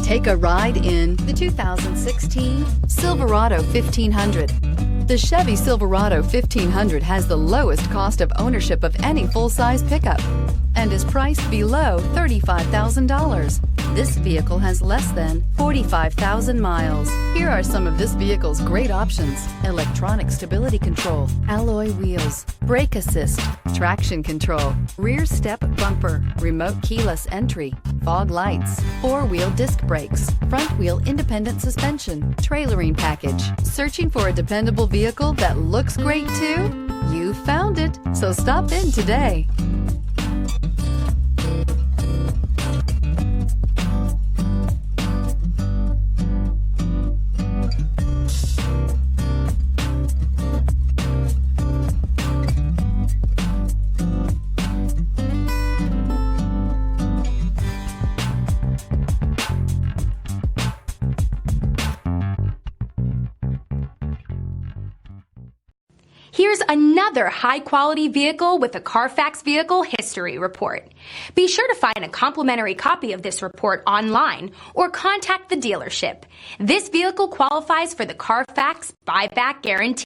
Take a ride in the 2016 Silverado 1500. The Chevy Silverado 1500 has the lowest cost of ownership of any full-size pickup and is priced below $35,000. This vehicle has less than 45,000 miles. Here are some of this vehicle's great options: electronic stability control, alloy wheels, brake assist, traction control, rear step bumper, remote keyless entry, fog lights, four-wheel disc brakes, front-wheel independent suspension, trailering package. Searching for a dependable vehicle that looks great too? You found it, so stop in today. Here's another high-quality vehicle with a Carfax Vehicle History Report. Be sure to find a complimentary copy of this report online or contact the dealership. This vehicle qualifies for the Carfax Buyback Guarantee.